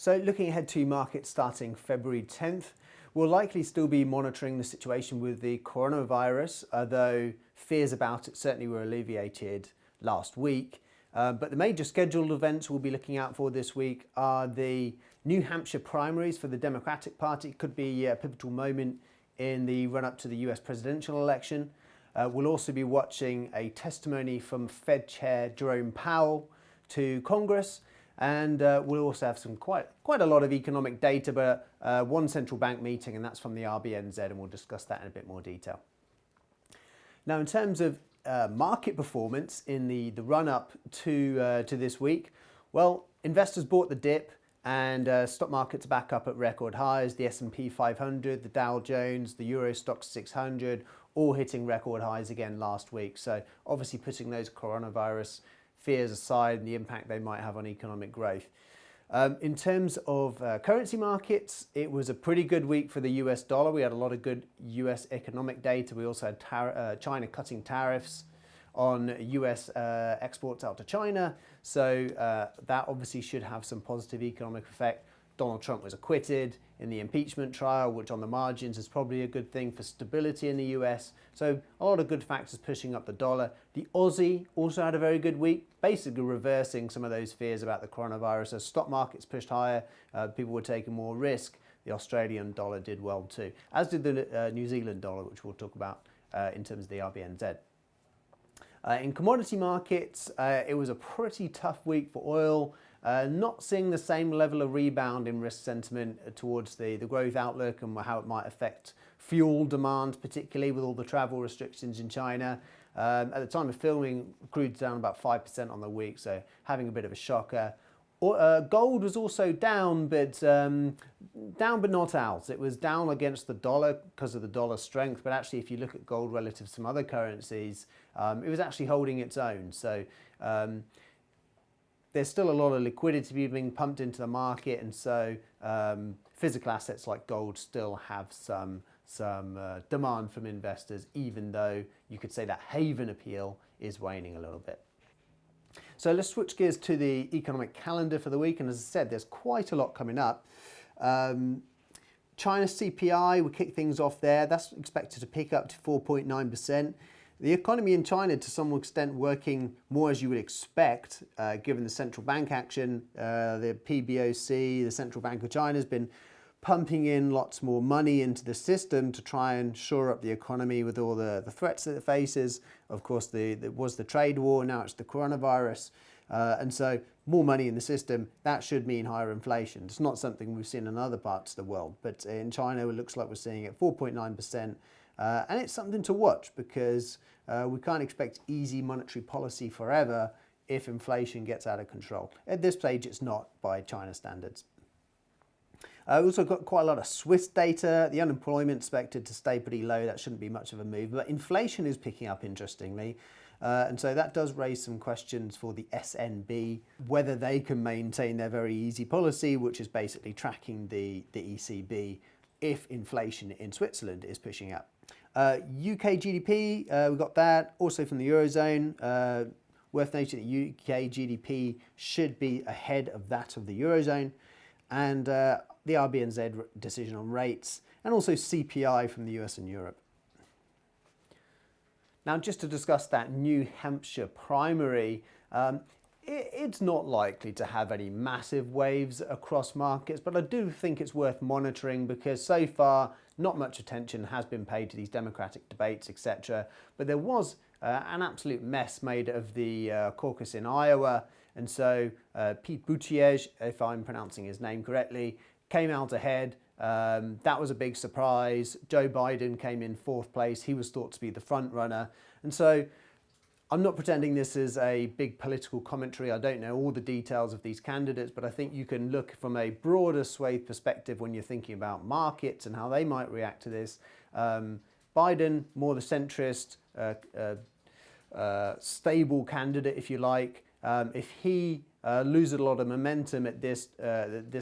So looking ahead to markets starting February 10th, we'll likely still be monitoring the situation with the coronavirus, although fears about it certainly were alleviated last week. But the major scheduled events we'll be looking out for this week are the New Hampshire primaries for the Democratic Party. It could be a pivotal moment in the run-up to the US presidential election. We'll also be watching a testimony from Fed Chair Jerome Powell to Congress. And we'll also have some quite a lot of economic data, but one central bank meeting, and that's from the RBNZ, and we'll discuss that in a bit more detail. Now, in terms of market performance in the run-up to this week, well, investors bought the dip, and stock markets are back up at record highs. The S&P 500, the Dow Jones, the Euro Stoxx 600, all hitting record highs again last week. So obviously putting those coronavirus fears aside and the impact they might have on economic growth. In terms of currency markets, it was a pretty good week for the US dollar. We had a lot of good US economic data. We also had China cutting tariffs on US exports out to China. So that obviously should have some positive economic effect. Donald Trump was acquitted in the impeachment trial, which on the margins is probably a good thing for stability in the US. So a lot of good factors pushing up the dollar. The Aussie also had a very good week, basically reversing some of those fears about the coronavirus. As stock markets pushed higher, people were taking more risk. The Australian dollar did well too, as did the New Zealand dollar, which we'll talk about in terms of the RBNZ. In commodity markets, it was a pretty tough week for oil. Not seeing the same level of rebound in risk sentiment towards the growth outlook and how it might affect fuel demand, particularly with all the travel restrictions in China. At the time of filming, crude's down about 5% on the week, so having a bit of a shocker. Gold was also down, but not out. It was down against the dollar because of the dollar strength, but actually if you look at gold relative to some other currencies, it was actually holding its own. So there's still a lot of liquidity being pumped into the market, and so physical assets like gold still have some demand from investors, even though you could say that haven appeal is waning a little bit. So let's switch gears to the economic calendar for the week, and as I said, there's quite a lot coming up. China's CPI, we kick things off there. That's expected to pick up to 4.9%. The economy in China, to some extent, working more as you would expect, given the central bank action. The PBOC, the Central Bank of China, has been pumping in lots more money into the system to try and shore up the economy with all the threats that it faces. Of course, there was the trade war, now it's the coronavirus. And so more money in the system, that should mean higher inflation. It's not something we've seen in other parts of the world, but in China, it looks like we're seeing it 4.9%. And it's something to watch because we can't expect easy monetary policy forever if inflation gets out of control. At this stage, it's not by China standards. We've also got quite a lot of Swiss data. The unemployment expected to stay pretty low. That shouldn't be much of a move, but inflation is picking up, interestingly. And so that does raise some questions for the SNB, whether they can maintain their very easy policy, which is basically tracking the ECB if inflation in Switzerland is pushing up. UK GDP, we got that. Also from the Eurozone, worth noting that UK GDP should be ahead of that of the Eurozone. And the RBNZ decision on rates, and also CPI from the US and Europe. Now, just to discuss that New Hampshire primary, it's not likely to have any massive waves across markets, but I do think it's worth monitoring because so far not much attention has been paid to these Democratic debates, etc. But there was an absolute mess made of the caucus in Iowa, and so Pete Buttigieg, if I'm pronouncing his name correctly, came out ahead. That was a big surprise. Joe Biden came in fourth place. He was thought to be the front runner. And so I'm not pretending this is a big political commentary. I don't know all the details of these candidates, but I think you can look from a broader swathe perspective when you're thinking about markets and how they might react to this. Biden, more the centrist, stable candidate, if you like. If he loses a lot of momentum at this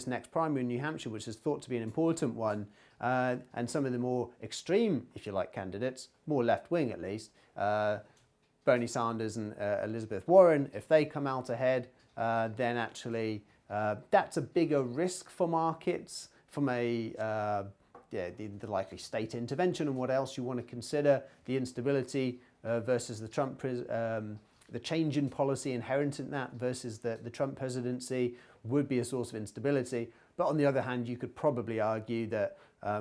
next primary in New Hampshire, which is thought to be an important one, and some of the more extreme, if you like, candidates, more left-wing at least, Bernie Sanders and Elizabeth Warren, if they come out ahead, then actually That's a bigger risk for markets from the likely state intervention and what else you want to consider, the instability versus the Trump, the change in policy inherent in that versus the Trump presidency would be a source of instability. But on the other hand, you could probably argue that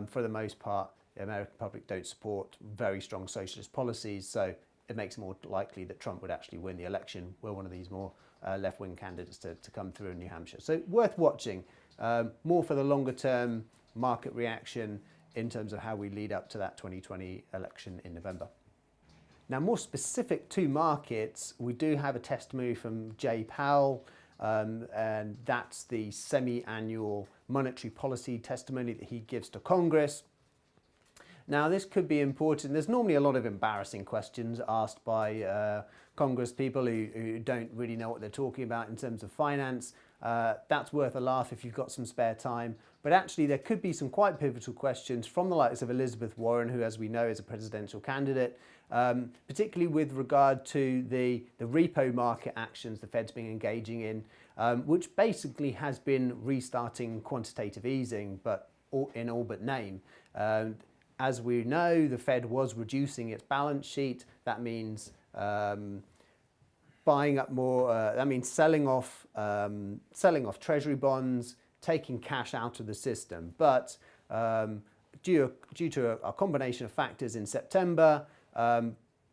for the most part, the American public don't support very strong socialist policies, so it makes it more likely that Trump would actually win the election, were one of these more left-wing candidates to come through in New Hampshire. So worth watching, more for the longer term market reaction in terms of how we lead up to that 2020 election in November. Now, more specific to markets, we do have a testimony from Jay Powell, and that's the semi-annual monetary policy testimony that he gives to Congress. Now, this could be important. There's normally a lot of embarrassing questions asked by Congress people who don't really know what they're talking about in terms of finance. That's worth a laugh if you've got some spare time. But actually, there could be some quite pivotal questions from the likes of Elizabeth Warren, who, as we know, is a presidential candidate, particularly with regard to the repo market actions the Fed's been engaging in, which basically has been restarting quantitative easing, but in all but name. As we know, the Fed was reducing its balance sheet. That means buying up more. That means selling off Treasury bonds, taking cash out of the system. But due to a combination of factors in September,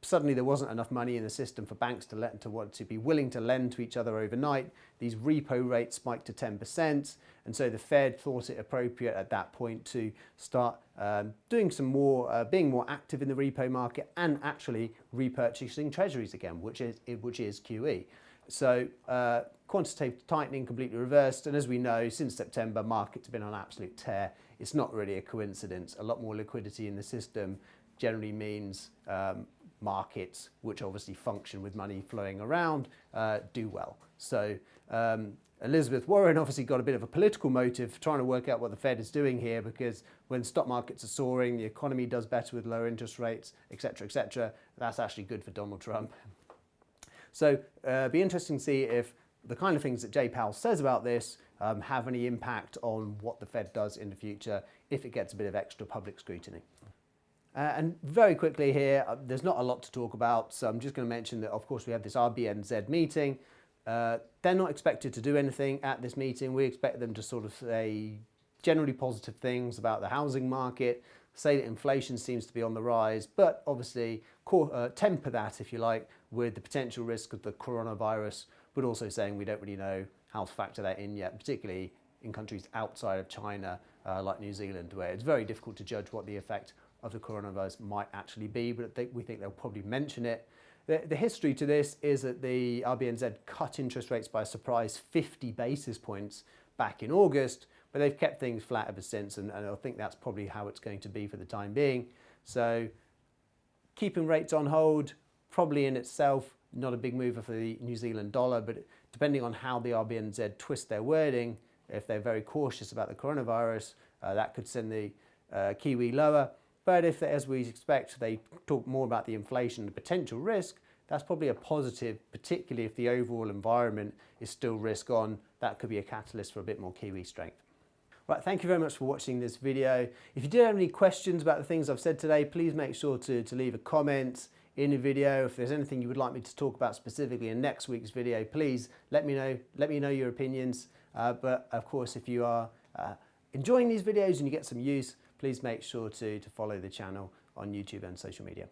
suddenly there wasn't enough money in the system for banks to be willing to lend to each other overnight. These repo rates spiked to 10%, and so the Fed thought it appropriate at that point to start doing some more, being more active in the repo market and actually repurchasing treasuries again, which is QE. So quantitative tightening completely reversed, and as we know, since September, markets have been on an absolute tear. It's not really a coincidence. A lot more liquidity in the system generally means markets, which obviously function with money flowing around, do well. So Elizabeth Warren obviously got a bit of a political motive trying to work out what the Fed is doing here, because when stock markets are soaring, the economy does better with lower interest rates, etc., that's actually good for Donald Trump. So be interesting to see if the kind of things that Jay Powell says about this have any impact on what the Fed does in the future if it gets a bit of extra public scrutiny. And very quickly here, there's not a lot to talk about, so I'm just going to mention that, of course, we have this RBNZ meeting. They're not expected to do anything at this meeting. We expect them to sort of say generally positive things about the housing market, say that inflation seems to be on the rise, but obviously temper that, if you like, with the potential risk of the coronavirus, but also saying we don't really know how to factor that in yet, particularly in countries outside of China, like New Zealand, where it's very difficult to judge what the effect of the coronavirus might actually be, but we think they'll probably mention it. The history to this is that the RBNZ cut interest rates by a surprise 50 basis points back in August, but they've kept things flat ever since, and I think that's probably how it's going to be for the time being. So keeping rates on hold, probably in itself not a big mover for the New Zealand dollar, but depending on how the RBNZ twist their wording, if they're very cautious about the coronavirus, that could send the Kiwi lower. But if, as we expect, they talk more about the inflation and the potential risk, that's probably a positive, particularly if the overall environment is still risk on. That could be a catalyst for a bit more Kiwi strength. Right, thank you very much for watching this video. If you do have any questions about the things I've said today, please make sure to leave a comment in the video. If there's anything you would like me to talk about specifically in next week's video, please let me know. Let me know your opinions. But of course, if you are enjoying these videos and you get some use, please make sure to follow the channel on YouTube and social media.